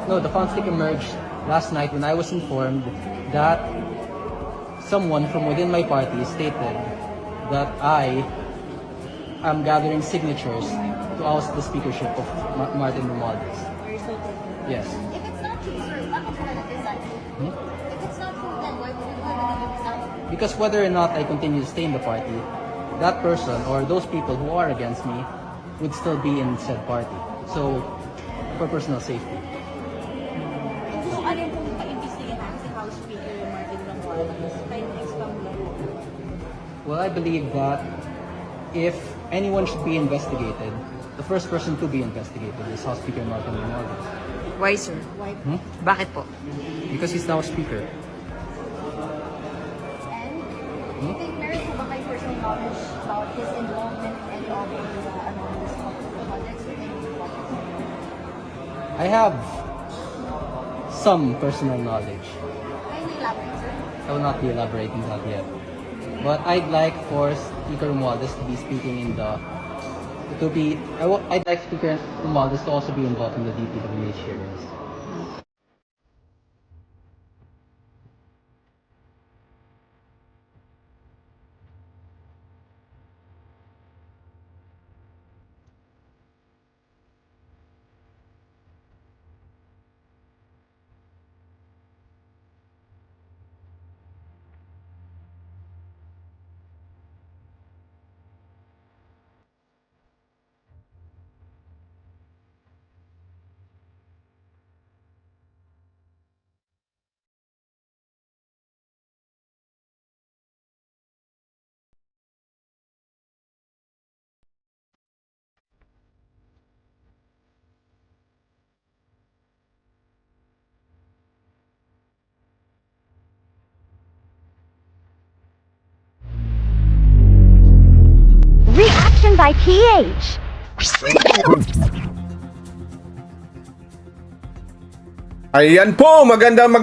No, the conflict emerged last night when I was informed that someone from within my party stated that I am gathering signatures to oust the speakership of Martin Romualdez. Yes. If it's not true, sir, bakit ka nag-resign? If it's not true, then why would you go ahead and resign? Because whether or not I continue to stay in the party, that person or those people who are against me would still be in said party. So, for personal safety. So, ano pong pa-imbestigahan si House Speaker Martin Romualdez? Kayo expand lang. Well, I believe that if anyone should be investigated, the first person to be investigated is House Speaker Martin Romualdez. Why, sir? Why? Bakit po? Because he's now a speaker. And, do you think meron po ba kayo personal knowledge about his involvement in any of the anonymous projects or any projects? I have some personal knowledge. Can you elaborate, sir? I will not be elaborating that yet. But I'd like for Speaker Romualdez to be speaking in the I'd like Speaker Romualdez to also be involved in the DPWH hearings. Reaction by PH. Ayan po, magandang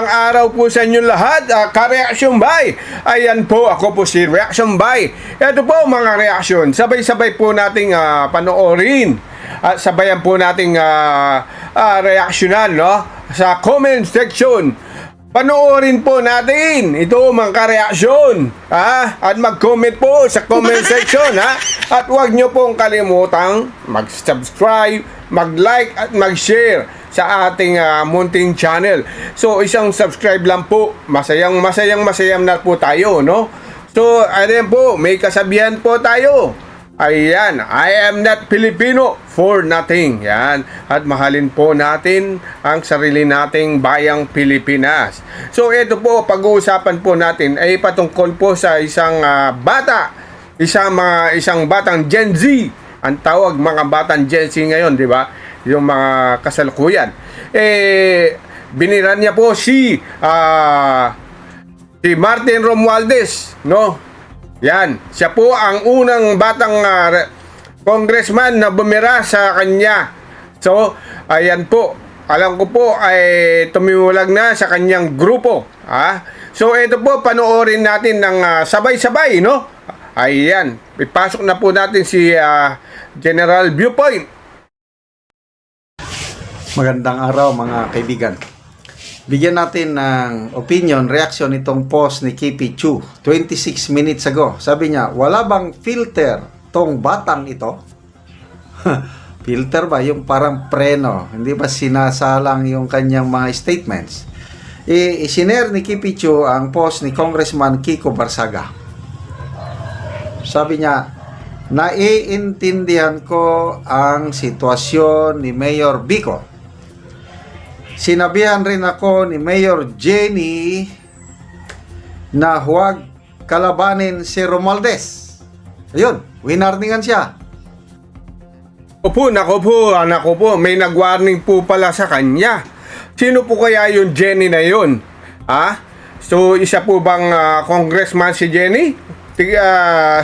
araw po sa inyong lahat. Ka-reaction by. Ayan po, ako po si Reaction by. Ito po mga reaction, sabay-sabay po nating panoorin. At sabayan po nating reaksyonan, no? Sa comment section. Panoorin po natin ito mga ka-reaksyon. At mag-comment po sa comment section. At huwag nyo pong kalimutang mag-subscribe, mag-like at mag-share sa ating munting channel. So, isang subscribe lang po. Masayang na po tayo, no? So, ayan po, may kasabihan po tayo. Ayan, I am not Filipino for nothing. Yan. At mahalin po natin ang sarili nating bayang Pilipinas. So, ito po, pag-uusapan po natin ay patungkol po sa isang bata. Isang batang Gen Z. Ang tawag mga batang Gen Z ngayon, di ba? Yung mga kasalukuyan. Biniran niya po si Martin Romualdez, no? Yan, siya po ang unang batang congressman na bumira sa kanya. So, ayan po. Alam ko po ay tumimulag na sa kanyang grupo. So, ito po, panoorin natin ng sabay-sabay, no? Ayan, ipasok na po natin si General Viewpoint. Magandang araw mga kaibigan. Bigyan natin ng opinion, reaction itong post ni Kipi Chu 26 minutes ago. Sabi niya, wala bang filter tong batang ito? Filter ba? Yung parang preno. Hindi ba sinasalang yung kanyang mga statements? Isinare ni Kipi Chu ang post ni Congressman Kiko Barsaga. Sabi niya, naiintindihan ko ang sitwasyon ni Mayor Vico. Sinabihan rin ako ni Mayor Jenny na huwag kalabanin si Romualdez. Ayun, winarningan siya. Nako po, may nag-warning po pala sa kanya. Sino po kaya yung Jenny na yun? So, isa po bang congressman si Jenny?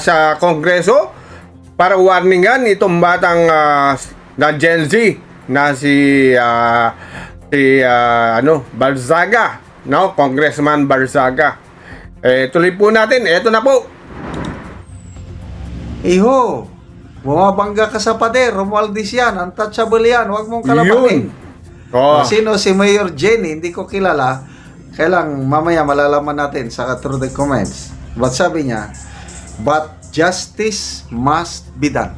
Sa kongreso? Para warningan itong batang na Gen Z na si Barzaga, no? Congressman Barzaga. Tuloy po natin. Ito na po. Iho, bumabangga ka sa pader. Romualdez yan. Untouchable yan. Huwag mong kalabanin. Oh. Sino si Mayor Jenny? Hindi ko kilala. Kailang mamaya malalaman natin sa through the comments. But sabi niya, but justice must be done.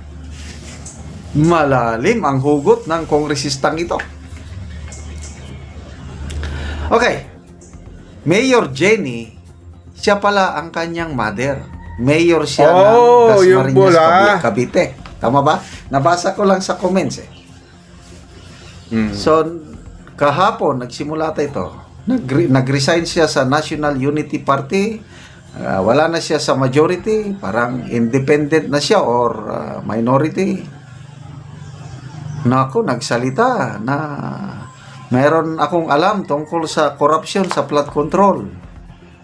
Malalim ang hugot ng kongresistang ito. Okay. Mayor Jenny, siya pala ang kanyang mother. Mayor siya ng yung Dasmariñas, pula. Cavite. Tama ba? Nabasa ko lang sa comments eh. So, kahapon, nagsimula ito. Nag-resign siya sa National Unity Party. Wala na siya sa majority. Parang independent na siya or minority. Naku, nagsalita na meron akong alam tungkol sa corruption sa flood control.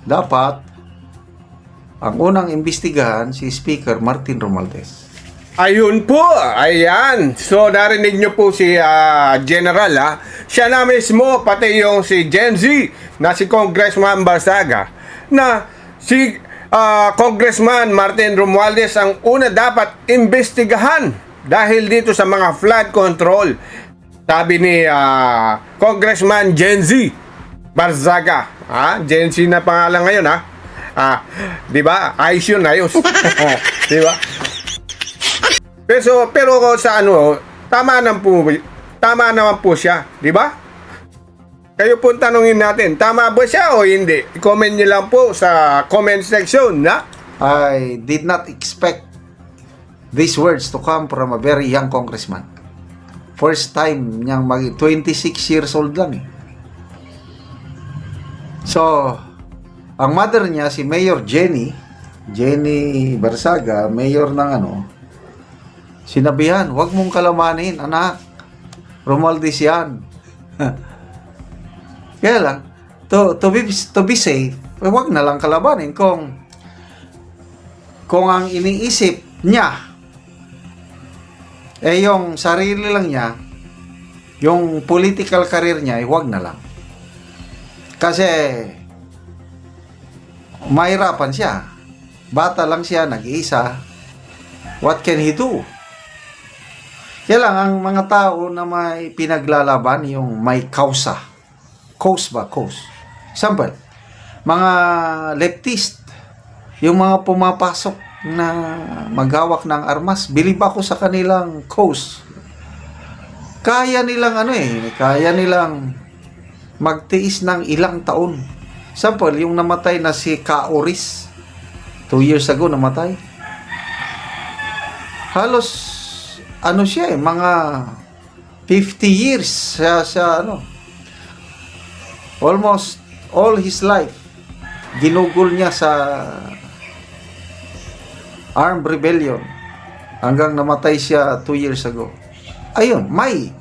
Dapat, ang unang imbestigahan si Speaker Martin Romualdez. Ayun po, ayan. So, narinig nyo po si General, siya na mismo, pati yung si Gen Z, na si Congressman Barsaga, na si Congressman Martin Romualdez ang una dapat imbestigahan dahil dito sa mga flood control. Sabi ni Congressman Gen Z Barsaga, Gen Z na pangalan ngayon, di ba? Ayos yun, ayos. Di ba? Pero sa tama naman po siya, di ba? Kayo po tanungin natin, tama ba siya o hindi? I-comment niyo lang po sa comment section, na? I did not expect these words to come from a very young congressman. First time niyang 26 years old lang eh. So, ang mother niya, si Mayor Jenny Barsaga, mayor ng sinabihan, huwag mong kalamanin, anak. Romualdez yan. Kaya lang, to be safe, huwag na lang kalabanin kung ang iniisip niya yung sarili lang niya, yung political career niya, huwag na lang. Kasi mahirapan siya. Bata lang siya, nag-iisa. What can he do? Kaya lang, ang mga tao na may pinaglalaban, yung may kausa. Cause. Example, mga leftist, yung mga pumapasok na maghawak ng armas, bilib ako sa kanilang cause. Kaya nilang magtiis ng ilang taon. Example, yung namatay na si Kaoris, 2 years ago namatay. Halos siya mga 50 years siya almost all his life ginugol niya sa armed rebellion hanggang namatay siya 2 years ago. Ayun, may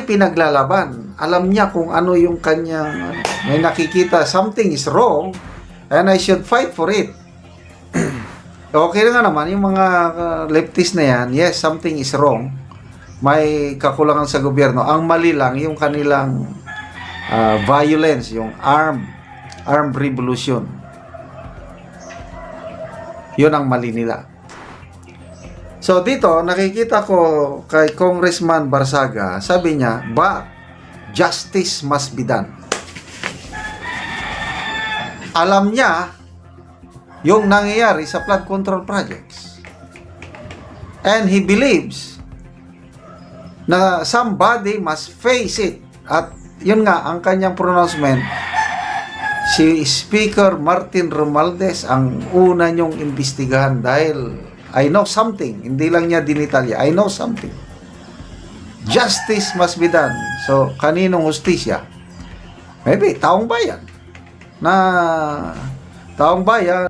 pinaglalaban. Alam niya kung ano yung kanyang may nakikita something is wrong and I should fight for it. Okay na nga naman, yung mga leftist na yan, yes, something is wrong. May kakulangan sa gobyerno. Ang mali lang, yung kanilang violence, yung armed revolution. Yun ang mali nila. So dito, nakikita ko kay Congressman Barsaga, sabi niya, but justice must be done. Alam niya yung nangyayari sa flood control projects. And he believes na somebody must face it. At yun nga, ang kanyang pronouncement, si Speaker Martin Romualdez ang una niyong imbestigahan dahil I know something. Hindi lang niya dinitalya. I know something. Justice must be done. So, kaninong hustisya? Maybe, taong bayan. Taong bayan.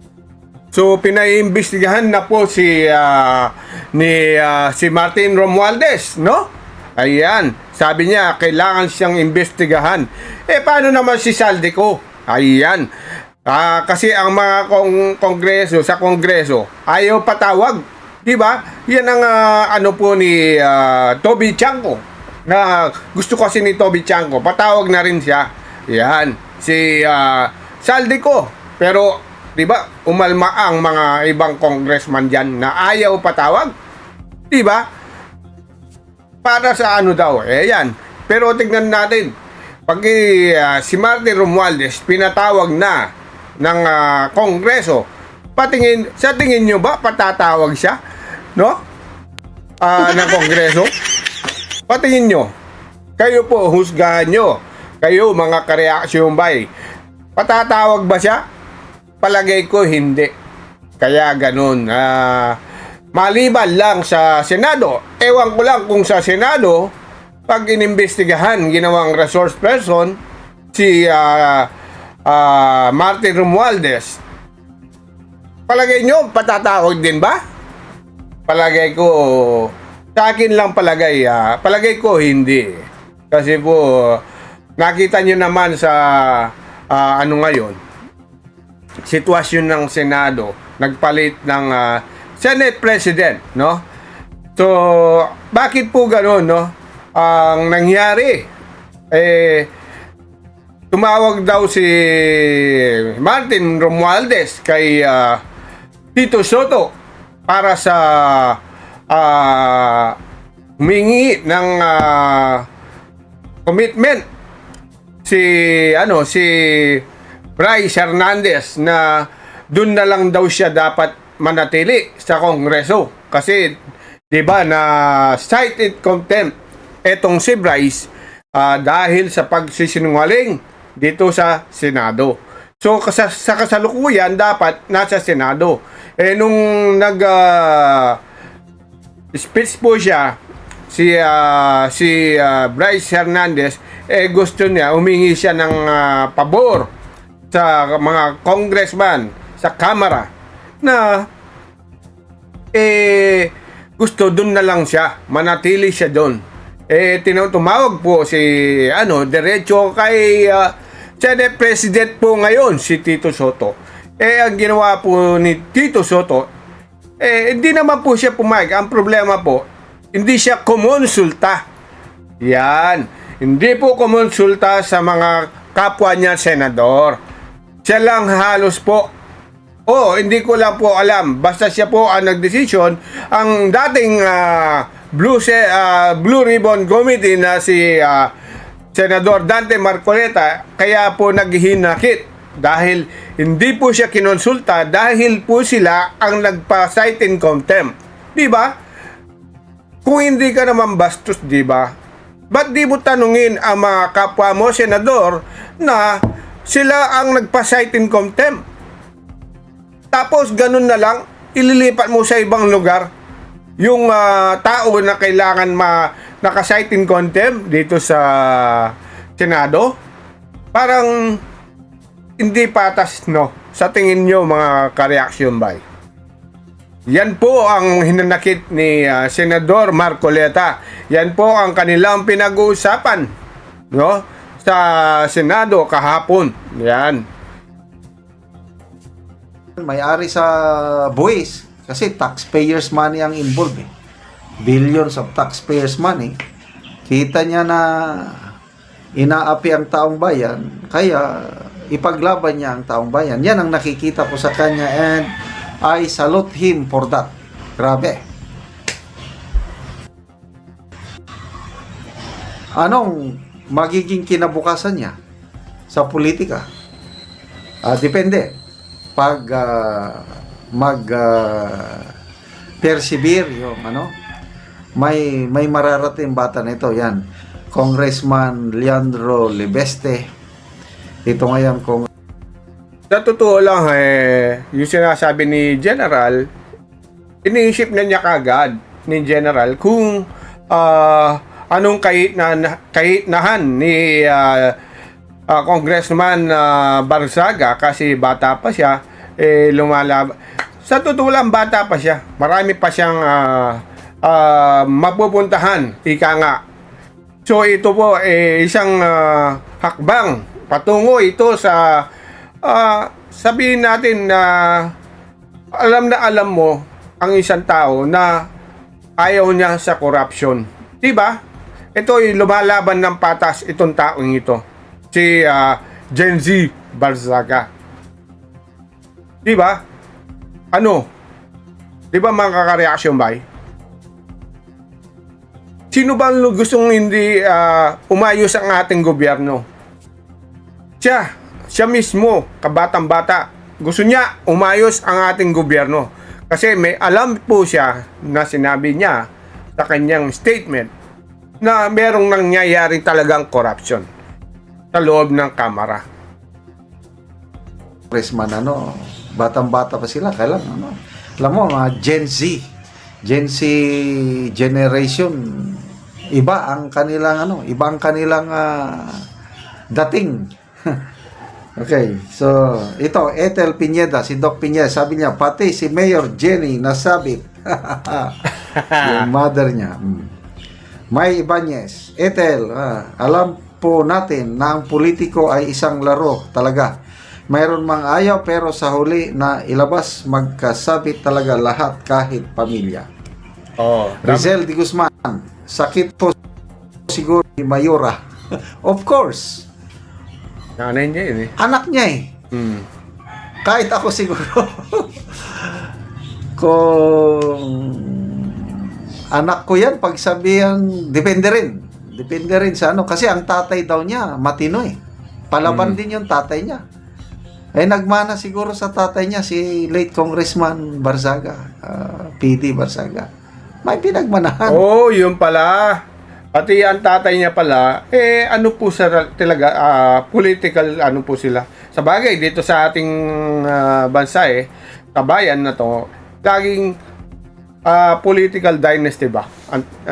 So, pinaimbestigahan na po si Martin Romualdez, no? Ayan. Sabi niya, kailangan siyang imbestigahan. Paano naman si Saldico? Ayan. Kasi ang mga sa kongreso, ayaw patawag. Diba? Yan ang po ni Toby Chanko. Na gusto kasi ni Toby Chanko, patawag na rin siya. Yan. Si Saldico. Pero, diba, umalma ang mga ibang congressman dyan na ayaw patawag. Diba? Para sa daw? Yan. Pero tignan natin, pag si Martin Romualdez pinatawag na ng Kongreso, sa tingin nyo ba patatawag siya? No? Ng Kongreso? Patingin nyo. Kayo po, husgahan nyo. Kayo, mga kareaksyon bay. Patatawag ba siya? Palagay ko, hindi. Kaya ganun. Maliban lang sa Senado. Ewan ko lang kung sa Senado, pag inimbestigahan, ginawang resource person, si Martin Romualdez, palagay nyo, patatawag din ba? Palagay ko, sa akin lang palagay ko hindi. Kasi po, nakita nyo naman sa ngayon, sitwasyon ng Senado, nagpalit ng Senate President, no? So, bakit po gano'n, no? Ang nangyari, tumawag daw si Martin Romualdez kay Tito Soto para sa humingi ng commitment si Bryce Hernandez na doon na lang daw siya dapat manatili sa Kongreso kasi 'di ba na cited contempt etong si Bryce dahil sa pagsisinungaling dito sa Senado. So sa kasalukuyan dapat nasa Senado. Nung speech po siya si Bryce Hernandez, gusto niya humingi siya ng pabor sa mga congressman sa Kamara na gusto doon na lang siya, manatili siya doon. Tumawag po si diretso kay Senate President po ngayon si Tito Soto. Ang ginawa po ni Tito Soto, hindi naman po siya pumayag. Ang problema po, hindi siya kumonsulta. Yan. Hindi po kumonsulta sa mga kapwa niya senador. Siya lang halos po. Hindi ko lang po alam. Basta siya po ang nagdesisyon. Ang dating Blue Ribbon Committee na si Senador Dante Marcoleta, kaya po naghihinakit dahil hindi po siya kinonsulta dahil po sila ang nagpa-cite in contempt. Di ba? Kung hindi ka naman bastos, di ba? Ba't di mo tanungin ang mga kapwa mo, senador, na sila ang nagpa-cite in contempt? Tapos ganun na lang, ililipat mo sa ibang lugar yung tao na kailangan naka-cite in contempt dito sa Senado. Parang hindi patas, no? Sa tingin nyo, mga ka-reaction bay. Yan po ang hinanakit ni Senador Marcoleta. Yan po ang kanilang pinag-uusapan, no? Sa Senado kahapon. Yan. May-ari sa buwis kasi taxpayers money ang involved eh. Billions of taxpayers money. Kita niya na inaapi ang taong bayan, kaya ipaglaban niya ang taong bayan. Yan ang nakikita ko sa kanya and I salute him for that. Grabe. Anong magiging kinabukasan niya sa politika? Depende. Pag persevere yung may mararating bata nito, yan Congressman Leandro Libeste. Ito ngayon Sa totoo lang, yung sinasabi ni General, iniisip na niya kagad ni General kung anong kahitnahan ni Congressman Barzaga kasi bata pa siya, lumalaban. Sa totoo lang, bata pa siya. Marami pa siyang mapupuntahan, ika nga. So ito po, isang hakbang patungo ito sa sabihin natin na alam mo ang isang tao na ayaw niya sa corruption. Diba? Ito ay lumalaban ng patas itong taong ito. Si Gen Z Barzaga. Diba? Diba mga kaka-reaction bay? Sino ba ang gustong hindi umayos ang ating gobyerno? Siya mismo, kabatang-bata, gusto niya umayos ang ating gobyerno. Kasi may alam po siya na sinabi niya sa kanyang statement na merong nangyayari talagang corruption sa loob ng Kamara. Congressman, batang-bata pa sila, kailan, alam mo, mga Gen Z generation, iba ang kanilang, dating. Okay, so, ito, Ethel Pineda, si Doc Pineda, sabi niya, pati si Mayor Jenny nasabit. Yung mother niya. May Ibanez, Ethel, alam po natin na ang politiko ay isang laro talaga. Mayroon mang ayaw pero sa huli na ilabas magkasabit talaga lahat kahit pamilya. Rizal de Guzman, sakit po siguro ni Mayora. Of course. Nanay niya yun eh. Anak niya eh. Kahit ako siguro. Kung anak ko yan, pagsabihan, depende rin sa kasi ang tatay daw niya matino eh. Palaban din yung tatay niya. Nagmana siguro sa tatay niya si late Congressman Barzaga, PD Barzaga. May pinagmanahan. Oh, yun pala. Pati ang tatay niya pala, ano po sa talaga, political, ano po sila. Sa bagay, dito sa ating bansa kabayan na to, laging political dynasty ba?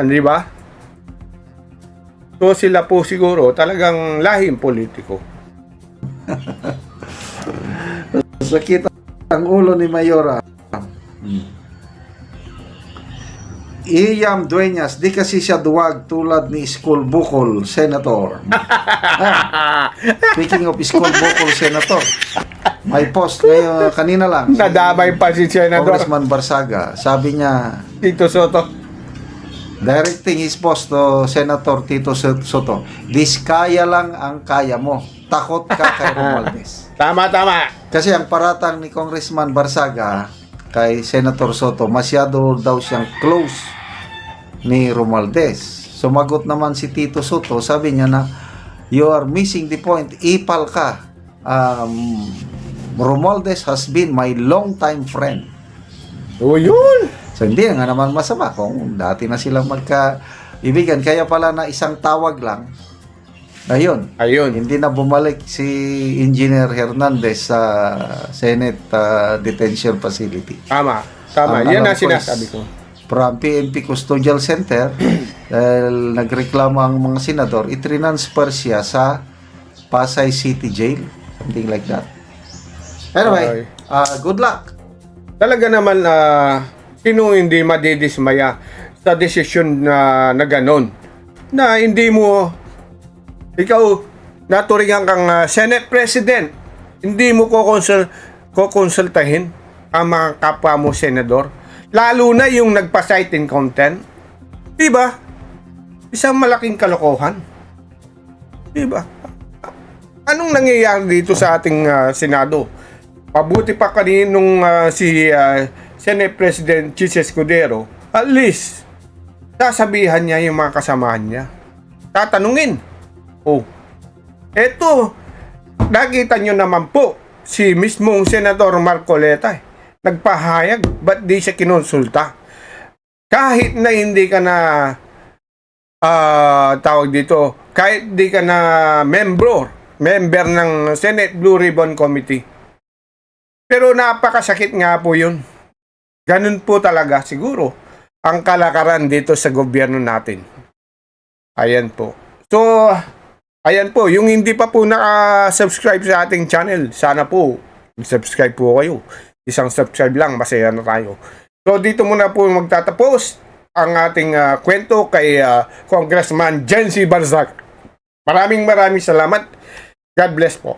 Di ba? So sila po siguro talagang lahing politiko. Sakit ang ulo ni Mayora. Iyam Dueñas, di kasi siya duwag tulad ni School Bukol Senator. Speaking of School Bukol Senator, may post ngayon kanina lang. Nadamay pa si Senador Congressman Barzaga. Sabi niya, Tito Soto. directing his post to Senator Tito Soto. Diskaya lang ang kaya mo. Takot ka kay Romualdez. Tama. Kasi ang paratang ni Congressman Barzaga kay Senator Soto, masyado daw siyang close ni Romualdez. Sumagot naman si Tito Soto, sabi niya na, you are missing the point. Ipal ka. Romualdez has been my long-time friend. O yun. So, hindi nga naman masama kung dati na silang magkaibigan. Kaya pala na isang tawag lang, ayun. Hindi na bumalik si Engineer Hernandez sa Senate Detention Facility. Tama. Yan ang sinasabi ko. From PNP Custodial Center, dahil nagreklamo ang mga senador, itransfer siya sa Pasay City Jail. Something like that. Anyway, good luck. Talaga naman, sino hindi madidismaya sa desisyon na ganon? Na hindi mo, ikaw, naturingan kang Senate President, hindi mo kukonsultahin ang mga kapwa mo senador, lalo na yung nagpa-cite in contempt. Diba? Isang malaking kalokohan. Diba? Anong nangyayari dito sa ating Senado? Pabuti pa kaninong si Senate President Chis Escudero, at least, sasabihan niya yung mga kasamahan niya. Tatanungin. Eto, nakita nyo naman po, si mismong Senador Marcoleta, nagpahayag, ba't di siya kinonsulta? Kahit na hindi ka na, tawag dito, kahit di ka na member ng Senate Blue Ribbon Committee. Pero napakasakit nga po yun. Ganun po talaga siguro ang kalakaran dito sa gobyerno natin. Ayan po. So, ayan po, yung hindi pa po naka-subscribe sa ating channel, sana po, subscribe po kayo. Isang subscribe lang, masaya na tayo. So, dito muna po magtatapos ang ating kwento kay Congressman Jency Barzaga. Maraming salamat. God bless po.